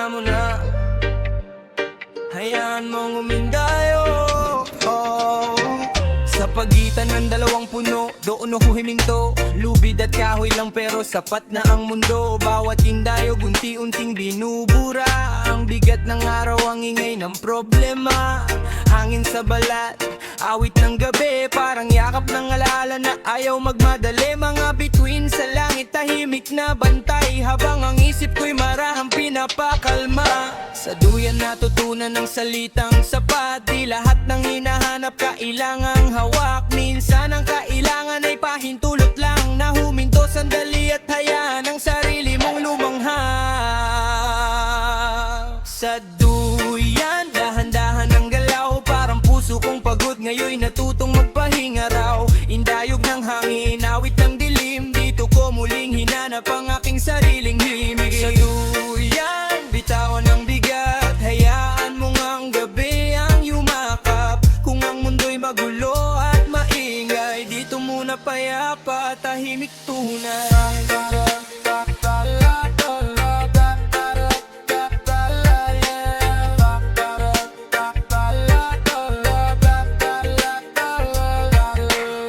mo na, hayaan mong umindayo. Sa pagitan ng dalawang puno, doon ako himinto. Lubid at kahoy lang pero sapat na ang mundo. Bawat indayog unti-unting binubura. Ang bigat ng araw, ang ingay ng problema. Hangin sa balat, awit ng gabi. Parang yakap ng alaala na ayaw magmadali. Mga bituin sa langit, tahimik na bantay. Habang ang isip ko'y marahang pinapakalma. Sa duyan natutunan ng salitang sapat. Di lahat ng hinahanap kailangang hawak. Minsan ang kailangan ay pahintulot lang. Na huminto sandali at hayaan ang sarili mong lumangha. Sa duyan, dahan-dahan ang galaw. Parang puso kong pagod, ngayon natutong magpahinga raw. Indayog ng hangin, awit ng dilim. Dito ko muling hinanap ang aking sariling himig. Sa duyan, bitawan ang bigat. Hayaan mo ngang gabi ang yumakap. Kung ang mundo'y magulo at maingay, dito muna payapa, tahimik tunay.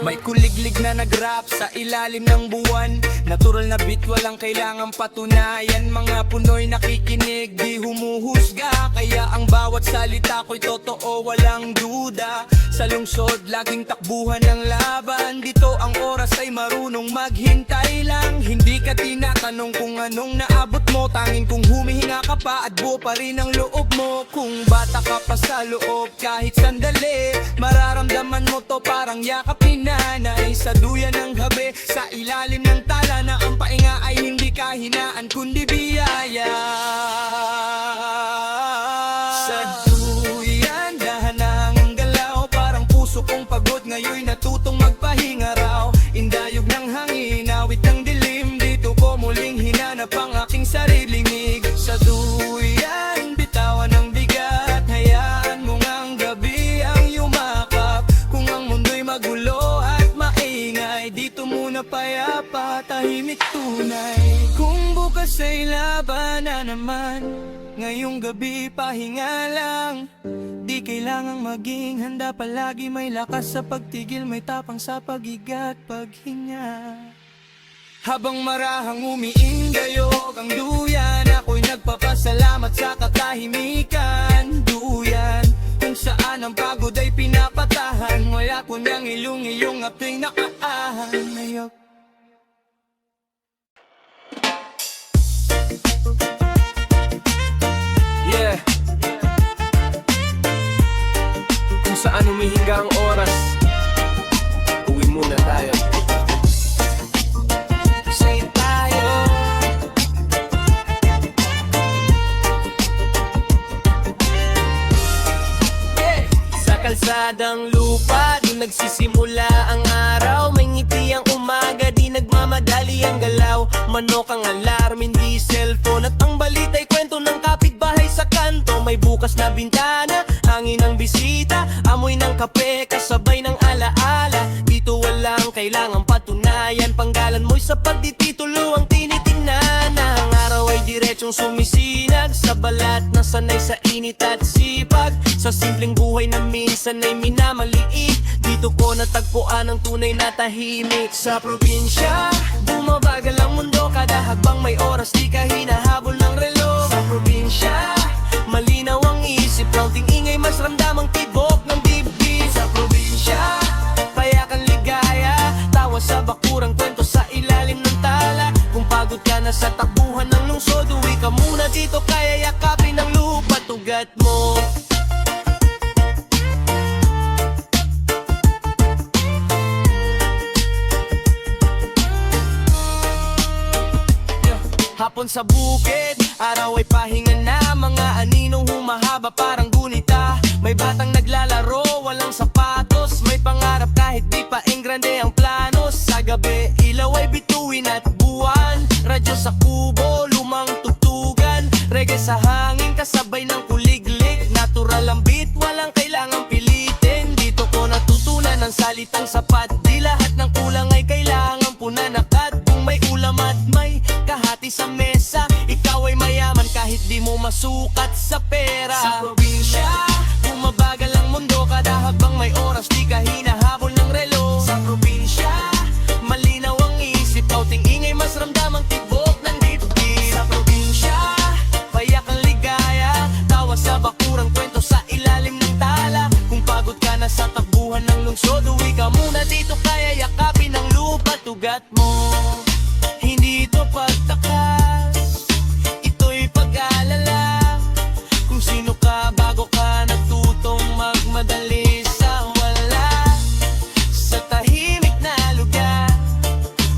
May kuliglig na nag-rap sa ilalim ng buwan. Natural na beat, walang kailangang patunayan. Mga punoy nakikinig, di humuhusga. Kaya ang bawat salita ko'y totoo, walang duda. Sa lungsod, laging takbuhan ng laban. Dito ang oras ay marunong maghintay lang. Hindi ka tinatanong kung anong naabot mo. Tanging kung humihinga ka pa at buo pa rin ang loob mo. Kung bata ka pa sa loob, kahit sandali, mararamdaman mo to parang yakap ni nanay. Sa duyan ng gabi, sa ilalim ng tala, na ang painga ay hindi kahinaan kundi biyaya. Sa duyan, dahan-dahan ang galaw. Parang puso kong pagod, ngayon natutong magpahinga raw. Indayog ng hangin, awit ng dilim. Dito ko muling hinanap ang aking sariling hig. Sa duyan, bitawan ang bigat. Hayaan mo ngang gabi ang yumakap. Kung ang mundo'y magulo at maingay, dito muna payapa, tahimik tunay. Kung bukas ay laban na naman, ngayong gabi pahinga lang. Di kailangang maging handa palagi. May lakas sa pagtigil, may tapang sa pag-igat, paghinga. Habang marahang umiinggayog ang duyan, ako'y nagpapasalamat sa katahimikan. Duyan, kung saan ang pagod ay pinapatahan. Wala ko nang ilong-ilong ating nakaahanayok. Yeah. Kung saan humihinga ang oras, uwi muna tayo. Say tayo. Yeah. Sa kalsadang lupa, di nagsisimula ang araw. May ngiti ang umaga, di nagmamadali ang galaw. Manok ang alarm, hindi cellphone. At ang balita'y kwento ng kapitbahay sa kanto. May bukas na bintana, hangin ng bisita, amoy ng kape, kasabay ng alaala. Dito walang kailangang patunayan, panggalan mo'y sa pagtititulo ang tinitingnan. Ang araw ay diretsong sumisinag sa balat na sanay sa init at sipag. Sa simpleng buhay na minsan ay minamaliit, dito ko natagpuan ang tunay na tahimik. Sa probinsya, bumabagal ang mundo, kada hagbang may oras, di ka hinahabol ng relo. Sa probinsya, malinaw ang isip, kaunting ingay mas ramdamang tibok ng dibdib. Sa probinsya, payakan ligaya, tawa sa bakurang kwento sa ilalim ng tala. Kung pagod ka na sa takbuhan ng lungsod, uwi ka muna dito, kaya yakapin ang lupa, tugat mo. Hapon sa bukid, araw ay pahinga na. Mga aninong humahaba parang gunita. May batang naglalaro, walang sapatos. May pangarap kahit di pa engrande ang planos. Sa gabi, ilaw ay bituin at buwan. Radyo sa kubo, lumang tugtugan. Reggae sa hangin, kasabay ng kuliglig. Natural ang beat, walang kailangang pilitin. Dito ko natutunan ang salitang sapat. Di lahat ng kulang ay kailangan punanak. At kung may ulam at may kahati sa mesa, ikaw ay mayaman kahit di mo masukat. sugat mo. Hindi ito pagtakas, ito'y pag-alala. Kung sino ka bago ka natutong magmadali sa wala. Sa tahimik na lugar,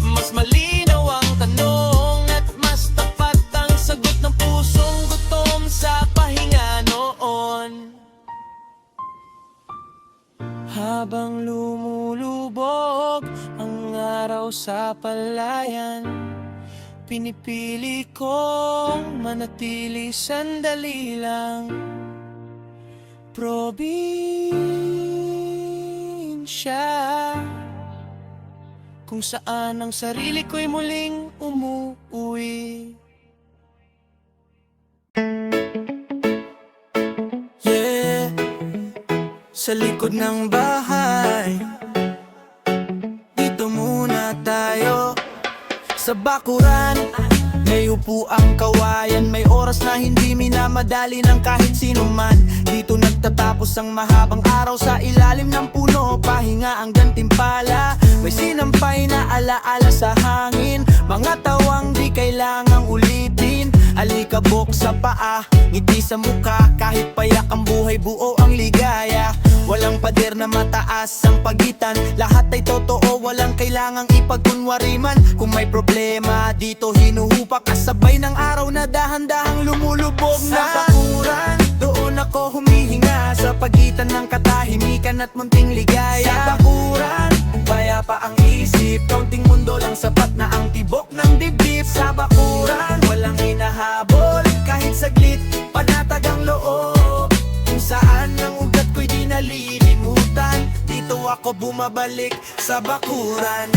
mas malinaw ang tanong at mas tapat ang sagot ng pusong gutom sa pahinga noon. Habang lumulubog ang araw sa palayan, pinipili kong manatili sandali lang. Probinsya, kung saan ang sarili ko'y muling umuwi. Yeah, sa likod ng bahay, dito muna tayo. Sa bakuran, may upo ang kawayan. May oras na hindi minamadali ng kahit sino man. Dito nagtatapos ang mahabang araw sa ilalim ng puno. Pahinga ang gantimpala, may sinampay na alaala sa hangin. Mga tawang di kailangang ulitin. Alikabok sa paa, ngiti sa muka. Kahit payak ang buhay, buo ang ligaya. Walang pader na mataas ang pagitan. Lahat ay totoo, walang kailangang ipagkunwari man. Kung may problema, dito hinuhupak. Kasabay ng araw na dahan-dahang lumulubog na. Sa bakuran, doon ako humihinga. Sa pagitan ng katahimikan at munting ligaya. Sa bakuran, payapa ang isip. Kaunting mundo lang sapat na ang tibok ng dibdib. Sa bakuran, walang hinahabol. Kahit saglit, panatag ang loob. Kung saan ang ugat ko'y di nalilimutan. Dito ako bumabalik sa bakuran.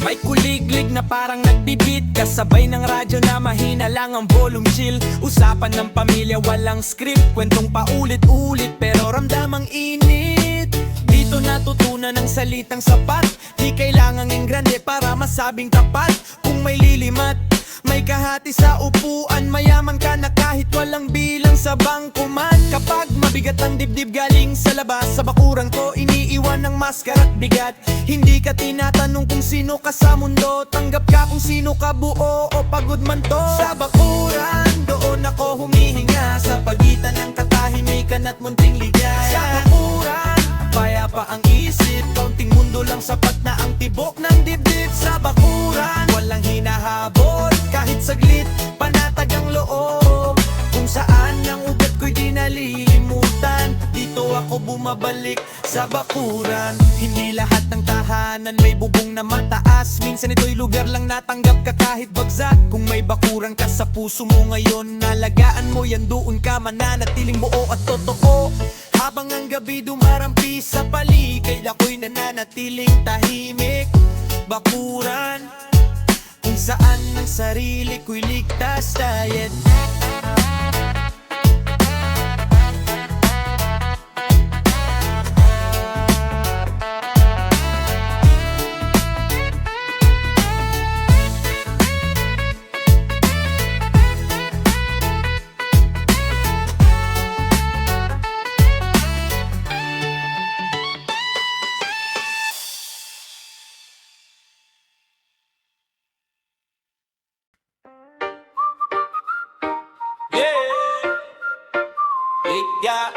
May kuliglig na parang nagbibit. Kasabay ng radyo na mahina lang ang volume chill. Usapan ng pamilya, walang script. Kwentong paulit-ulit pero ramdam ang init. Dito natutunan ng salitang sapat. Di kailangang engrande para masabing tapat. Kung may lilimat, may kahati sa upuan. Mayaman ka na kahit walang bilang sa bangkuman. Kapag mabigat ang dibdib galing sa labas, sa bakuran ko iniiwan ng maskara at bigat. Hindi ka tinatanong kung sino ka sa mundo. Tanggap ka kung sino ka, buo o pagod man to. Sa bakuran, doon ako humihinga. Sa pagitan ng katahimikan at munting ligaya. Sa bakuran, payapa ang isip. Kaunting mundo lang sapat na ang tibok ng dibdib. Sa bakuran, walang hinahabol. Kahit saglit, panatag ang loob. Kung saan ang ugat ko'y di nalilimutan. Dito ako bumabalik sa bakuran. Hindi lahat ng tahanan may bubong na mataas. Minsan ito'y lugar lang natanggap ka kahit bagsak. Kung may bakuran ka sa puso mo ngayon, nalagaan mo yan, doon ka mananatiling buo at totoo. Habang ang gabi dumarampi sa paligid, ako'y nananatiling tahimik. Bakuran, kung saan ang sarili ko'y ligtas dayet. Yeah.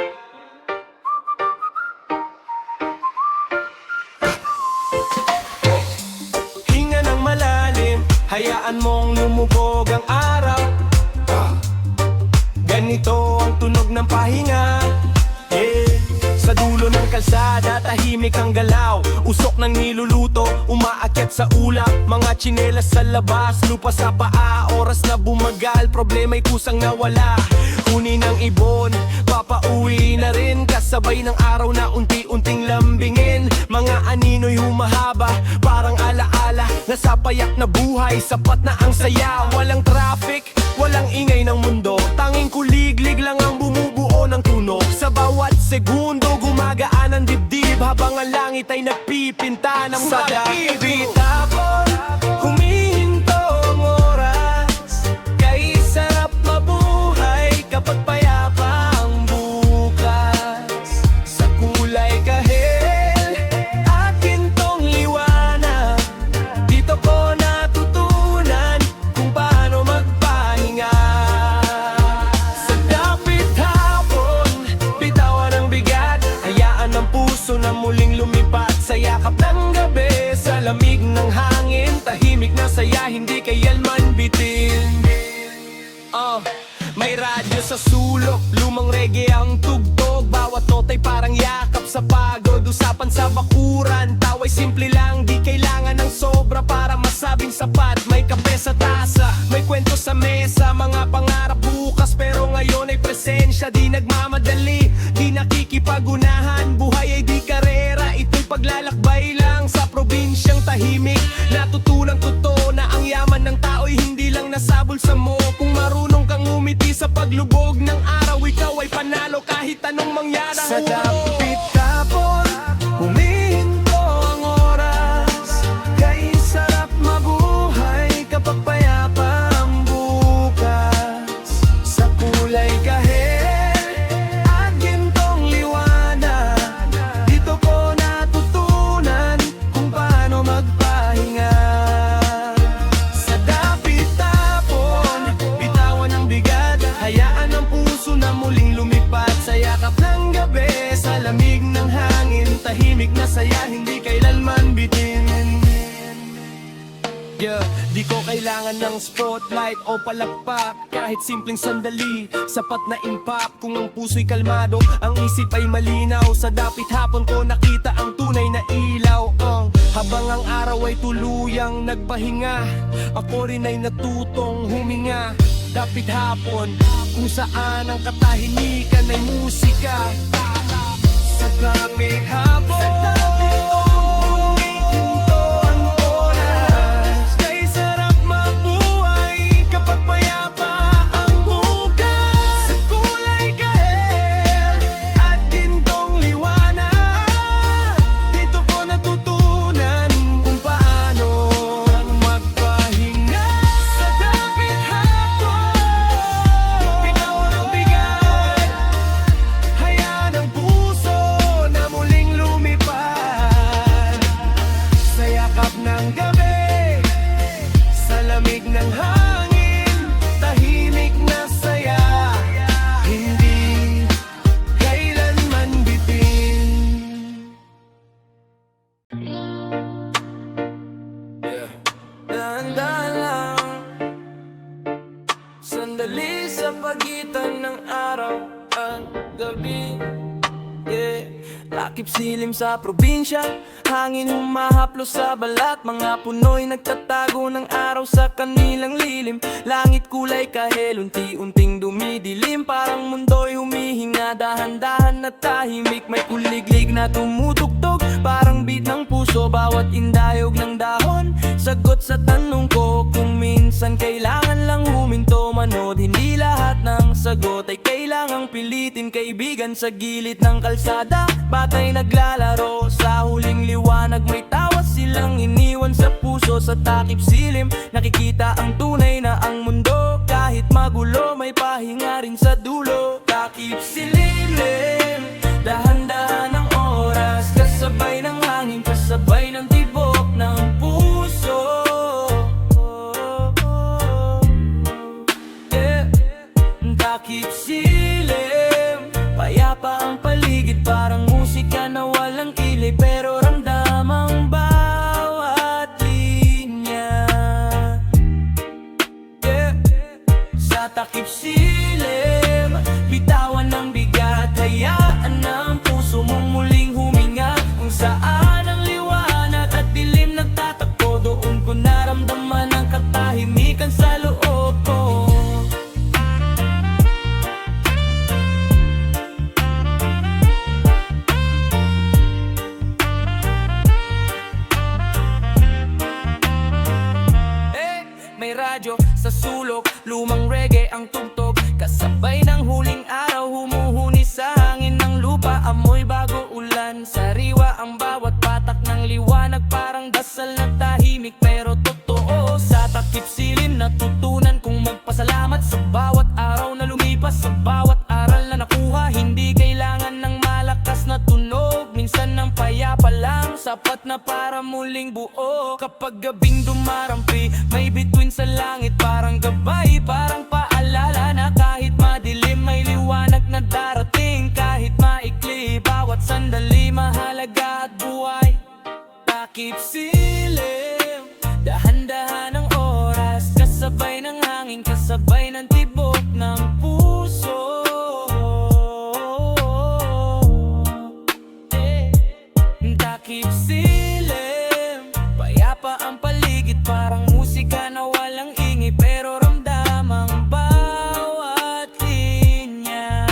Hinga ng malalim, hayaan mong lumubog ang araw. Ganito ang tunog ng pahinga. Sa dulo ng kalsada, tahimik ang galaw. Usok ng niluluto, umaakyat sa ulap. Mga tsinelas sa labas, lupa sa paa. Oras na bumagal, problema'y kusang nawala. Kunin ang ibon, papauwi na rin. Kasabay ng araw na unti-unting lambingin. Mga anino'y humahaba, parang alaala. Nasa payak na buhay, sapat na ang saya. Walang traffic, walang ingay ng mundo. Tanging kuliglig lang ang bumubuo ng tunog. Sa bawat segundo, gumagaan ang dibdib. Habang ang langit ay nagpipinta ng pag-ibig. Tapon, humihinto ang oras. Kaysa yakap ng gabi, sa lamig ng hangin, tahimik na saya, hindi kailanman bitin. May radyo sa sulok, lumang reggae ang tugtog. Bawat nota'y parang yakap sa pagod. Usapan sa bakuran, tawa'y simple lang, di kailangan ng sobra para masabing sapat. May kape sa tasa, may kwento sa mesa, mga pangarap bukas pero ngayon ay presensya. Di nagmamadali, di nakikipag-unahan, buhay ay di karera, ito'y paglalakbay lang sa probinsyang tahimik. Natutunang totoo na ang yaman ng tao'y hindi lang nasabol sa mo. Kung marunong kang umiti sa paglubog ng araw, ikaw ay panalo kahit anong mangyari Sa dapit tapon, humihinto ang oras. Kay sarap mabuhay kapag payapa ang bukas. Sa kulay kahit at gintong liwanag, dito ko natutunan kung paano magpahinga. Sa dapit tapon, bitawan ang bigat, hayaan ang puso na muling lumipad. Sa yakap ng gabi, sa lamig ng hangin, tahimik na saya, hindi kailanman bitin. Di ko kailangan ng spotlight o palakpak, kahit simpleng sandali, sapat na impact. Kung ang puso'y kalmado, ang isip ay malinaw. Sa dapit hapon ko nakita ang tunay na ilaw. Habang ang araw ay tuluyang nagpahinga, ako rin ay natutong huminga. Dapit hapon, kung saan ang katahimikan ay musika. Sa dapit hapon, humihinto ang oras. Kay sarap mabuhay kapag payapa ang bukas. Sa kulay kahit at gintong liwanag, dito ko natutunan kung paano magpahinga. Sa dapit hapon, bitawan ang bigat, hayaan ang puso na muling lumipad. Sa yakap ng gabi, sa lamig ng hangin, tahimik na saya, hindi kailanman bitin. Dahan-dahan lang, sandali sa pagitan ng araw at gabi. Lakip silim sa probinsya, hangin humahaplos sa balat. Mga puno'y nagtatago ng araw sa kanilang lilim. Langit kulay kahel, unti-unting dumidilim. Parang mundo'y humihinga, dahan-dahan na tahimik. May kuliglig na tumutugtog, parang beat ng puso. Bawat indayog ng dahon, sagot sa tanong ko. Kung minsan kailangan lang huminto, manood. Hindi lahat ng sagot ay kailangang pilitin. Kaibigan sa gilid ng kalsada, batay naglalaro sa huling liwanag. May tawa silang iniwan sa puso. Sa takip silim, nakikita ang tunay na ang mundo. Kahit magulo, may pahinga rin sa dulo. Takip silim, dahan-dahan ang oras, kasabay ng hangin, kasabay ng tibok ng puso. Takip silim, payapa ang paligid, parang musika na walang kilay, pero ramdam ang bawat linya. Sa takip silim, bitawan ng bigat, hayaan ang puso mong muling huminga. Kung saan ang liwanag at dilim nagtatakbo, doon ko naramdaman ang katahimikan sa loob ko. May radyo sa sulok, lumang reggae ang tugtog. Kasabay ng huling araw, humuhuni sa hangin ng lupa. Amoy bago ulan, sariwa ang bawat patak ng liwanag. Parang dasal na tahimik pero totoo. Sa takip silim, natutunan kong magpasalamat sa bawat araw na lumipas, sa bawat aral na nakuha. Hindi kailangan ng malakas na tunog, minsan ng payapa lang, sapat na para muling buo. Kapag gabing dumarampi, may bituin sa langit, parang gabay, parang paalala na kahit madilim, may liwanag na darating. Kahit maikli, bawat sandali mahalaga at buhay. ng puso. Takip silim, payapa ang paligid, parang musika na walang ingay, pero ramdam ang bawat linya.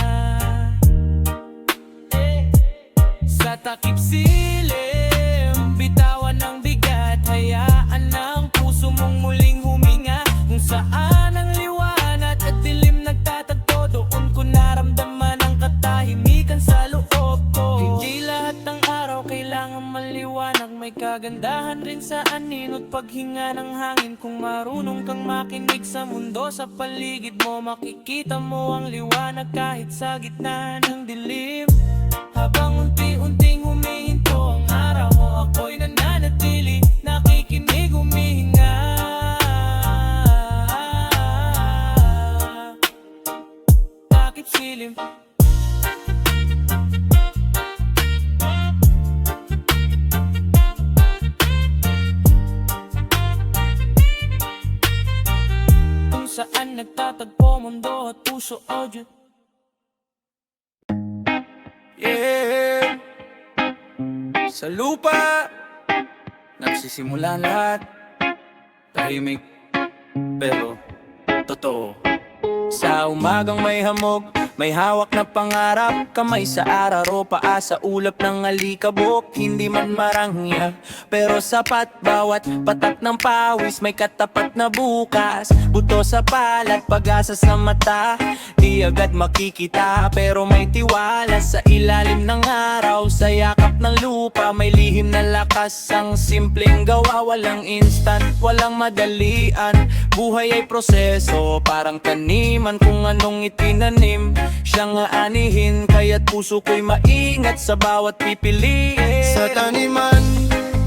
Sa takip silim, bitawan ng bigat, hayaan ang puso mong muling huminga. Kung saan ang liwanag at dilim nagtatagpo, doon ko naramdaman ang katahimikan sa loob ko. Hindi lahat ng araw kailangan maliwanag, may kagandahan rin sa anino't paghinga ng hangin. Kung marunong kang makinig sa mundo sa paligid mo, makikita mo ang liwanag kahit sa gitna ng dilim. Habang unti-unting humihinto ang araw mo, ako'y nananatili, nakikinig, humihinga. Takip silim. Kung saan nagtatagpo mundo at puso audio. Yeah. Sa lupa nagsisimula lahat, tahimik pero totoo. Sa umagang may hamog, may hawak na pangarap, kamay sa araro, paa sa ulap ng alikabok. Hindi man marangya, pero sapat bawat patak ng pawis, may katapat na bukas. Buto sa palat, pag-asa sa mata, di agad makikita, pero may tiwala sa ilalim ng araw. Sa yakap ng lupa, may lihim na lakas, ang simpleng gawa, walang instant, walang madalian. Buhay ay proseso, parang taniman, kung anong itinanim, siyang aanihin, kaya't puso ko'y maingat sa bawat pipiliin. Sa taniman,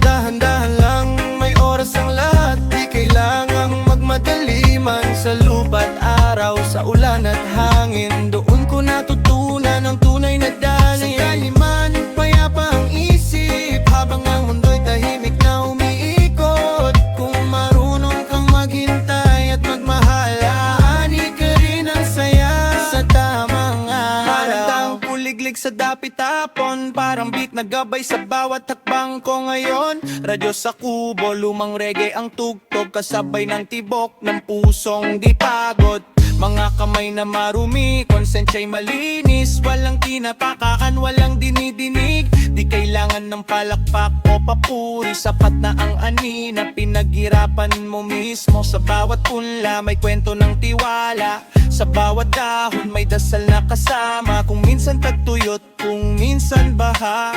dahan-dahan lang, may oras ang lahat, di kailangang magmadali man. Sa lupa't araw, sa ulan at hangin, doon ko natutunan ang tunay na dali. Sa taniman, payapa ang isip, habang ang mundo'y tahimik na umiikot. Kung marunong kang maghintay at magmahal, aani ka rin ang saya sa tamang araw. Puliglig sa dapit tapon, parang beat na gabay sa bawat hakbang ko ngayon. Radyo sa kubo, lumang reggae ang tugtog, kasabay ng tibok ng pusong di pagod. Mga kamay na marumi, konsensya'y malinis, walang tinapakaan, walang dinidinig. Di kailangan ng palakpak o papuri, sapat na ang ani na pinaghirapan mo mismo. Sa bawat punla may kwento ng tiwala, sa bawat dahon may dasal na kasama. Kung minsan tagtuyot, kung minsan baha,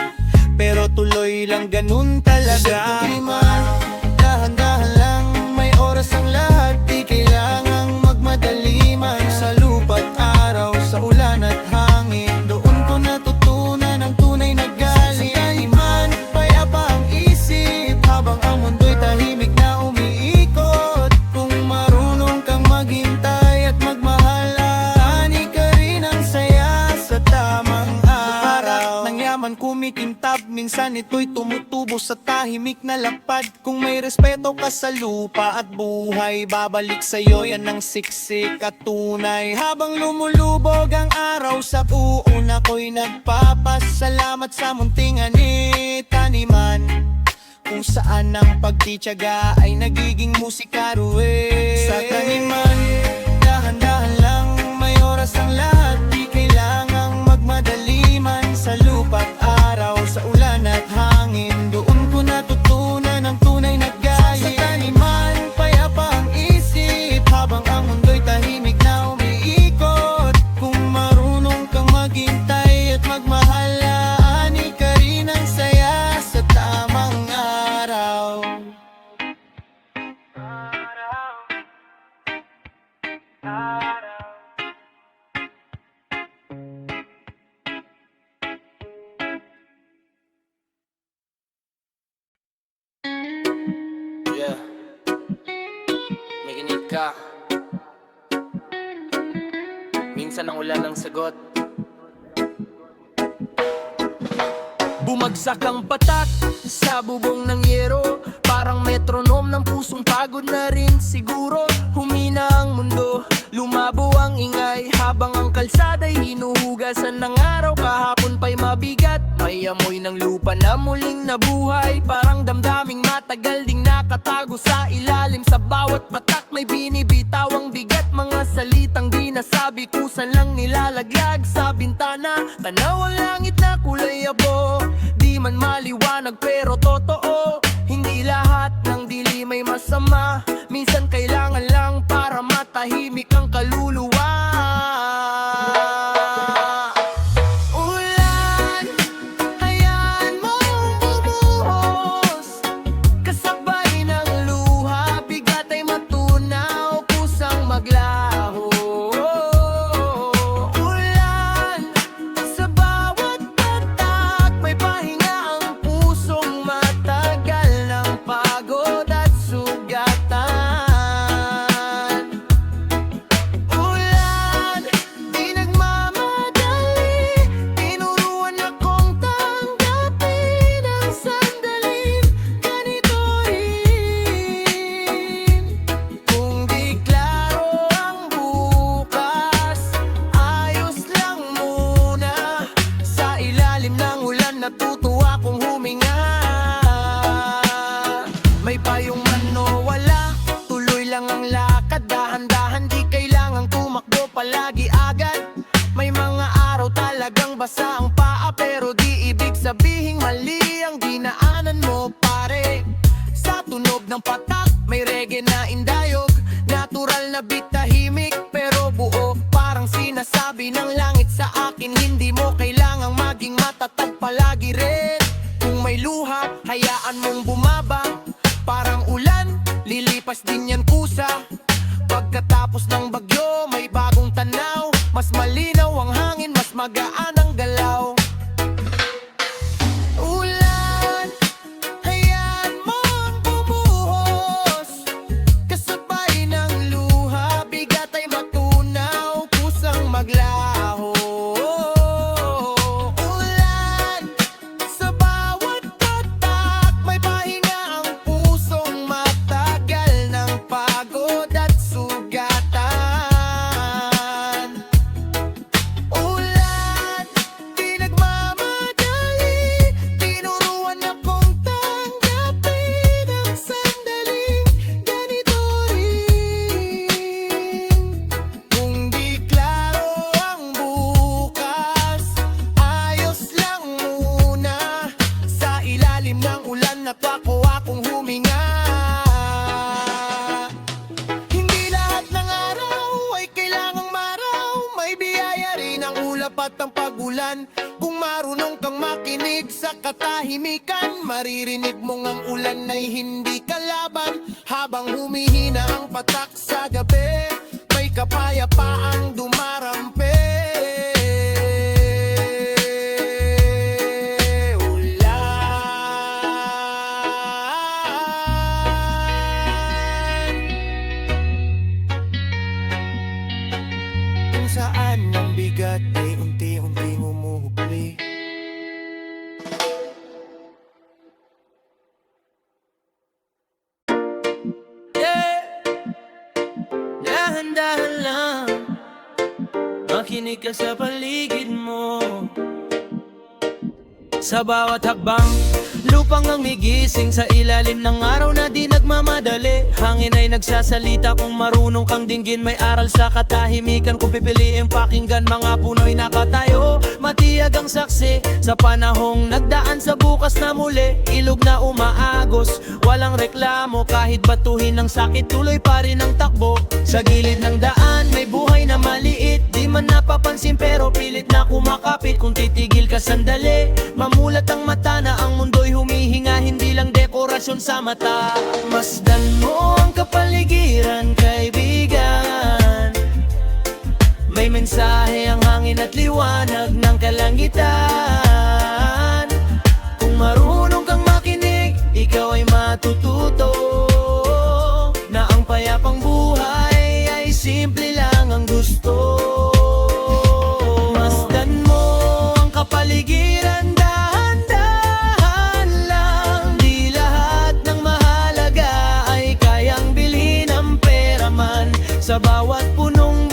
pero tuloy lang ganun talaga. Sa taniman, dahan-dahan lang, may oras ang lahat, di kailangang magmadali man. Sa lupa't araw, sa ulan at hangin, doon ko natutunan ang tunay na galing. Sa taniman, payapa ang isip, habang ang mundo'y tahimik na umiikot. Kung marunong kang maghintay at magmahal, aani ka rin ang saya sa tamang araw. Ng yaman kumikintab, minsan ito'y tumutubo sa tahimik na lapad. Kung may respeto ka sa lupa at buhay, babalik sa'yo yan ang siksik at tunay. Habang lumulubog ang araw sa uun, ako'y nagpapasalamat sa munting taniman, kung saan ang pagtitiyaga ay nagiging musika ruwe. Sa taniman, dahan-dahan lang, may oras ang lahat, di kailangang magmadali man. Sa lupa't araw, sa ulan at hangin, doon ko natutunan ang tunay na galing. Sa taniman, payapa ang isip, habang ang mundo'y tahimik na umiikot. Kung marunong kang maghintay at magmahal, aani ka rin ang saya sa tamang araw. Yeah. Makinig ka. Minsan ang ulan ang sagot. Bumagsak ang patak sa bubong ng yero, parang metronom ng pusong pagod na rin siguro. Humina ang mundo Lumabo ang ingay habang ang kalsada'y hinuhugasan ng araw. Kahapon pa'y mabigat, may amoy ng lupa na muling nabuhay. Parang damdaming matagal ding nakatago sa ilalim. Sa bawat patak may binibitawang bigat. Mga salitang di nasabi, kusan lang nilalaglag sa bintana. Tanaw ang langit na kulay abo, di man maliwanag pero totoo. Hindi lahat ng dilim ay masama, minsan kailangan lang para matahimik ang kaluluwa. Ulan, hayaan mong bumuhos, kasabay ng luha. Bigat ay matunaw, kusang maglaho. Ulan, sa bawat patak may pahinga ang pusong matagal ng pagod at sugatan. Ulan, di nagmamadali, tinuruan akong tanggapin ang sandaling ganito rin. Kung di klaro ang bukas, ayos lang muna. Sa ilalim ng ulan natutuwa kong huminga. May payong man o wala, tuloy lang ang lakad. Dahan-dahan, di kailangang tumakbo palagi agad. May mga araw talagang basa ang paa, pero di ibig sabihing mali ang dinaanan mo, pare. Sa tunog ng patak, may reggae na indayog. Natural na beat, tahimik pero buo. Parang sinasabi ng langit sa akin, hindi mo kailangang maging matatag palagi rin. Kung may luha, hayaan mong bumaba. Parang ulan, lilipas din yan kusa. Pagkatapos ng bagyo, may bagong tanaw. Mas malinaw ang hangin, mas magaan ang galaw. Ulan, hayaan mong bumuhos, kasabay ng luha. Bigat ay matunaw, kusang maglaho. Ulan, sa bawat patak may pahinga ang pusong matagal ng pagod at sugatan. Ulan, di nagmamadali, tinuruan akong tanggapin ang sandaling ganito rin. Kung di klaro ang bukas, ayos lang muna. Sa ilalim ng ulan natako akong huminga. Hindi lahat ng araw ay kailangang maraw. May biyaya rin ang ulap at ang pagulan. Kung marunong kang makinig sa katahimikan, maririnig mong ang ulan ay hindi kalaban. Habang humihina ang patak sa gabi, may kapayapaang dumarampe. Ulan, kung saan ang bigat ay unti-unting umuhubli. Yeah, dahan-dahan lang, makinig ka sa paligid mo. Sa bawat hakbang, lupang ang migising sa ilalim ng araw na di nagmamadali. Hangin ay nagsasalita, kung marunong kang dinggin. May aral sa katahimikan, kung pipiliin pakinggan. Mga puno'y nakatayo, matiyag ang saksi sa panahong nagdaan sa bukas na muli. Ilog na umaagos, walang reklamo. Kahit batuhin ng sakit, tuloy pa rin ang takbo. Sa gilid ng daan, may buhay na maliit. Di man napapansin pero pilit na kumakapit. Kung titigil ka sandali, mamulat ang mata na ang mundo'y humihinga. Hindi lang dekorasyon sa mata. Masdan mo ang kapaligiran, kaibigan. May mensahe ang hangin at liwanag ng kalangitan. Kung marunong kang makinig, ikaw ay matututo na ang payapang buhay ay simple lang ang gusto. Masdan mo ang kapaligiran, dahan-dahan lang. Di lahat ng mahalaga ay kayang bilhin ng pera man. Sa bawat punong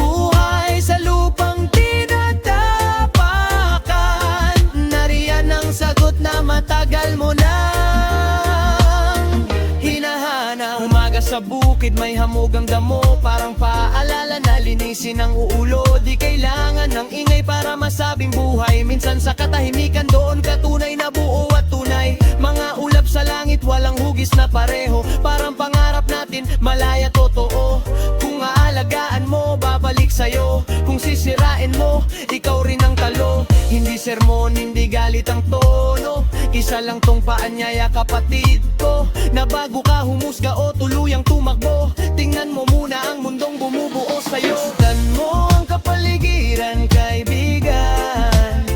bukid may hamog ang damo, parang paalala na linisin ang uulo. Di kailangan ng ingay para masabing buhay, minsan sa katahimikan doon katunay na buo at tunay. Mga ulap sa langit walang hugis na pareho, parang pangarap natin malaya totoo. Kung aalagaan mo babalik sa'yo, kung sisirain mo ikaw rin ang talo. Hindi sermon, hindi galit ang tono, isa lang tong paanyaya kapatid ko, na bago ka humusga o tuluyang tumakbo, tingnan mo muna ang mundong bumubuo sa'yo. Tignan mo ang kapaligiran kaibigan,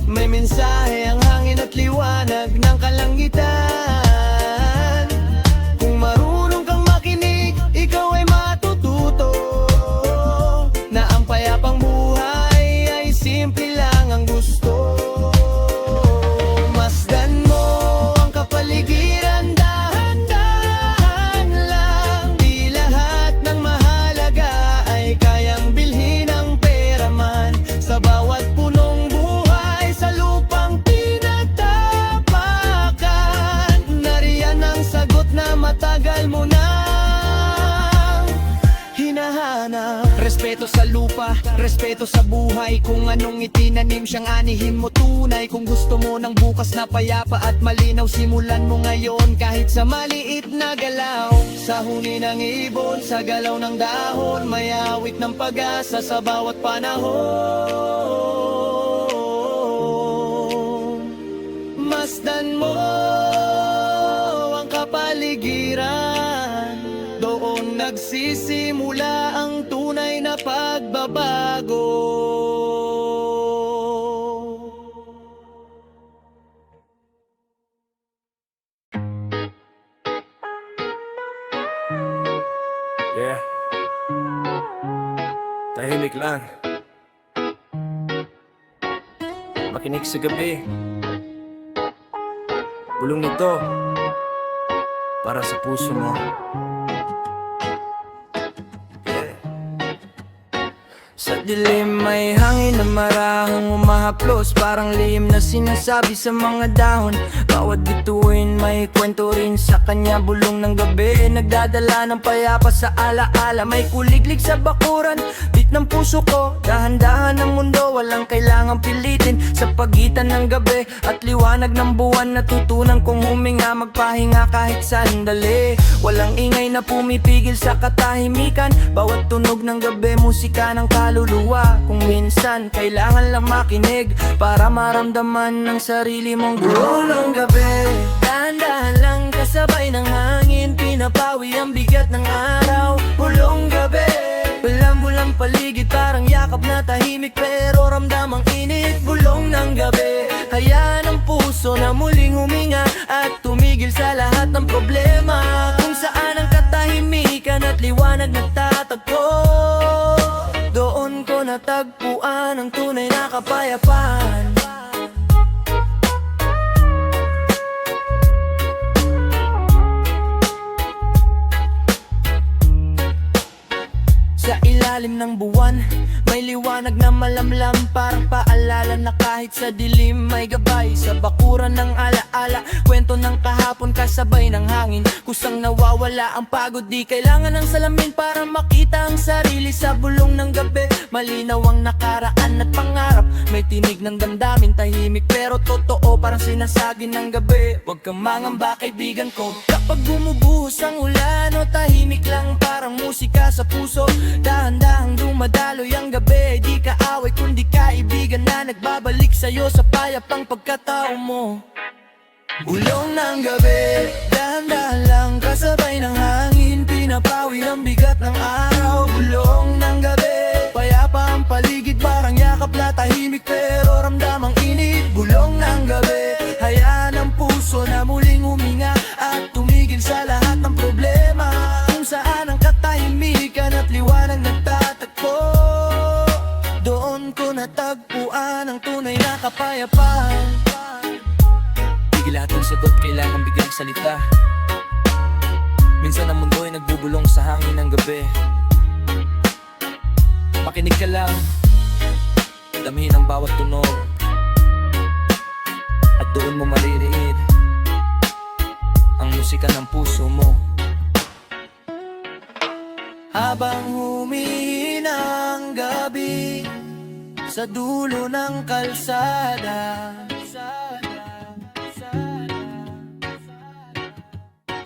may mensahe ang hangin at liwanag ng kalangitan. Kung marunong kang makinig, ikaw ay matututo na ang payapang buhay ay simple lang ang gusto. Masdan mo ang kapaligiran, dahan-dahan lang. Di lahat ng mahalaga ay kayang bilhin ng pera man. Sa bawat punong buhay sa lupang tinatapakan, nariyan ang sagot na matagal mo nang hinahanap. Respeto sa lupa, respeto sa buhay, kung anong itinanim siyang anihin mo tunay. Kung gusto mo ng bukas na payapa at malinaw, simulan mo ngayon kahit sa maliit na galaw. Sa huni ng ibon, sa galaw ng dahon, may awit ng pag-asa sa bawat panahon. Masdan mo ang kapaligiran, doon nagsisimula ang tunay na pagbabago. Yeah. Tahimik lang. Makinig sa gabi. Bulong nito para sa puso mo. Sa dilim may hangin na marahang umahaplos, parang lihim na sinasabi sa mga dahon. Bawat bituin may kwento rin sa kanya. Bulong ng gabi nagdadala ng payapa sa alaala. May kuliglig sa bakuran, beat ng puso ko. Dahan-dahan ang mundo, walang kailangang pilitin. Sa pagitan ng gabi at liwanag ng buwan, natutunan kong huminga, magpahinga kahit sandali. Walang ingay na pumipigil sa katahimikan. Bawat tunog ng gabi, musika ng kaluluwa. Kung minsan kailangan lang makinig para maramdaman ng sarili mong gulong gabi. Dahan-dahan lang kasabay ng hangin, pinapawi ang bigat ng araw. Bulong gabi, bulang-bulang paligid, parang yakap na tahimik pero ramdam ang init. Bulong ng gabi, hayaan ang puso na muling huminga at tumigil sa lahat ng problema. Kung saan ang katahimikan at liwanag nagtatagpo, doon ko natagpuan ang tunay na kapayapaan. Sa ilalim ng buwan, may liwanag na malamlam, parang paalala na kahit sa dilim may gabay. Sa bakuran ng alaala, kwento ng kahapon kasabay ng hangin, kusang nawawala ang pagod. Di kailangan ng salamin para makita ang sarili. Sa bulong ng gabi, malinaw ang nakaraan at pangarap. May tinig ng damdamin, tahimik pero totoo, parang sinasagi ng gabi. Huwag kang mangamba kaibigan ko, kapag bumubuhos ang ulan o tahimik lang parang musika sa puso. Dahan-dahang dumadaloy ang gabi, di ka away kundi kaibigan na nagbabalik sa'yo sa payapang pagkatao mo. Bulong ng gabi, dahan-dahan lang kasabay ng hangin, pinapawi ang bigat ng araw. Bulong ng gabi, payapa ang paligid, parang yakap na tahimik pero ramdam ang init. Bulong ng gabi, hayaan ang puso na muling huminga at tumigil sa lahat ng problema. Kung saan ang katahimikan at liwanag nagtatagpo, doon ko natagpuan ang tunay na kapayapaan. Di lahat ng sagot kailangan biglang salita. Minsan ang mundo ay nagbubulong sa hangin ng gabi. Makinig ka lang, damhin ang bawat tunog, at doon mo maririnig ang musika ng puso mo. Habang humihina ang gabi sa dulo ng kalsada,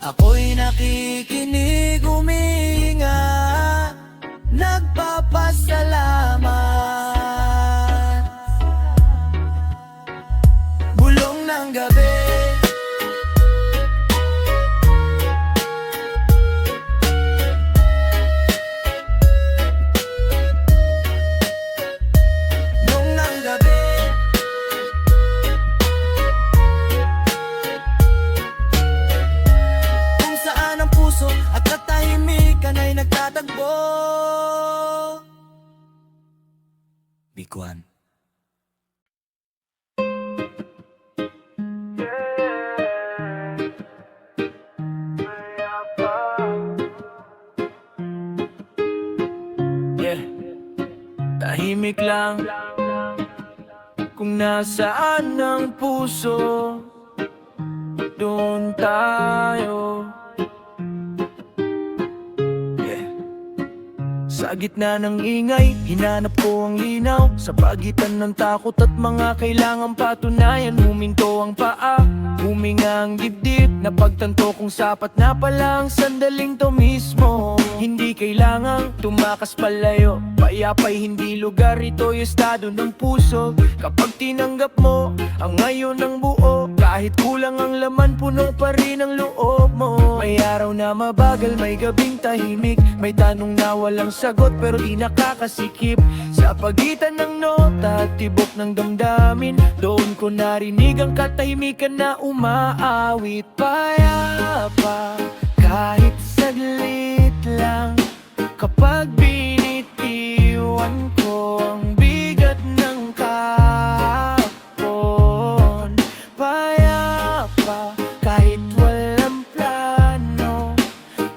ako'y nakikinig, huminga, nagpapasalamat. Bulong ng gabi, bulong ng gabi, kung saan ang puso at katahimikan ay nagtatagpo. Biguan. Yeah, tahimik lang kung nasaan ang puso, doon tayo. Yeah. Sa gitna ng ingay, hinanap ko ang linaw. Sa pagitan ng takot at mga kailangang patunayan, huminto ang paa, huminga ang dibdib. Napagtanto kong sapat na pala ang sandaling to mismo. Hindi kailangang tumakas palayo, payapa'y hindi lugar, ito'y estado ng puso. Kapag tinanggap mo ang ngayon ng buo, kahit kulang ang laman, puno pa rin ang loob mo. May araw na mabagal, may gabing tahimik, may tanong na walang sagot pero di nakakasikip. Sa pagitan ng nota at tibok ng damdamin, doon ko narinig ang katahimikan na umaawit. Payapa, kahit saglit lang, kapag binitiwan ko ang bigat ng kahapon. Payapa, kahit walang plano,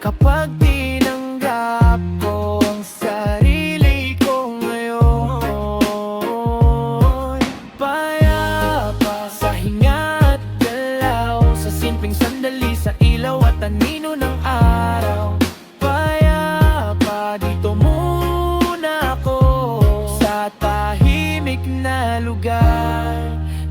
kapag tinanggap ko ang sarili ko ngayon. Payapa, sa hinga at galaw, sa simpleng sandali, sa ilaw at anino ng araw. Payapa, dito muna ako, sa tahimik na lugar,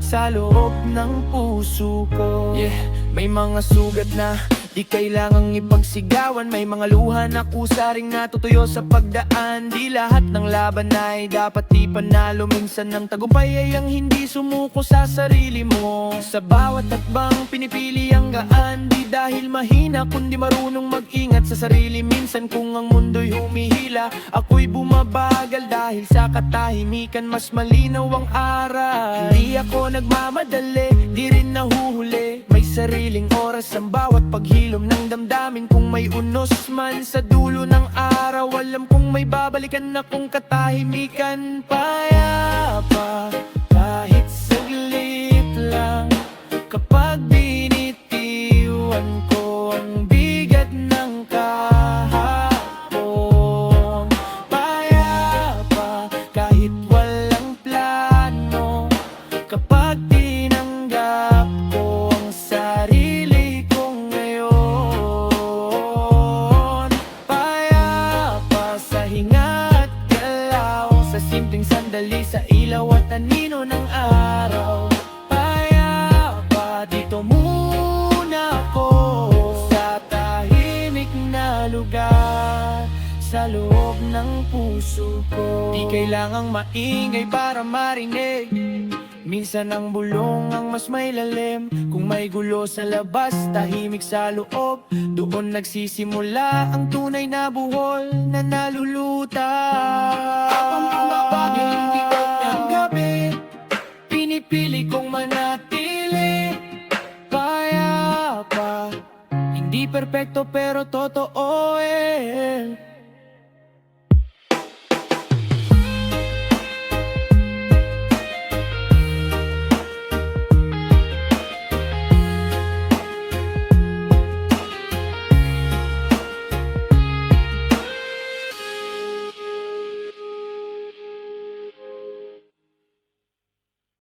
sa loob ng puso ko. Yeah, may mga sugat na di kailangang ipagsigawan, may mga luha na kusa ring natutuyo sa pagdaan. Di lahat ng laban ay dapat ipanalo, minsan ng tagumpay ay ang hindi sumuko sa sarili mo. Sa bawat takbang pinipili ang gaan, di dahil mahina kundi marunong mag-ingat sa sarili. Minsan kung ang mundo'y humihila, ako'y bumabagal dahil sa katahimikan mas malinaw ang aral. Hindi ako nagmamadali, di rin nahuhuli, may sariling oras ang bawat paghilom ng damdamin. Kung may unos man sa dulo ng araw, alam kong may babalikan akong katahimikan. Payapa, kahit saglit lang, kapag binitiwan ko ang bigat ng kahapon. Payapa, kahit walang plano, kapag tinanggap ko ang sarili ko ngayon. Payapa, sa hinga at galaw, sa simpleng sandali, sa ilaw at anino ng araw. Payapa, dito muna ako, sa tahimik na lugar, sa loob ng puso ko. Di kailangang maingay para marinig, minsan ang bulong ang mas may lalim. Kung may gulo sa labas, tahimik sa loob, doon nagsisimula ang tunay na buhol na nalulutang. Habang bumabagay ang tibok ng gabi, pinipili kong manatili. Payapa, hindi perpekto pero totoo eh.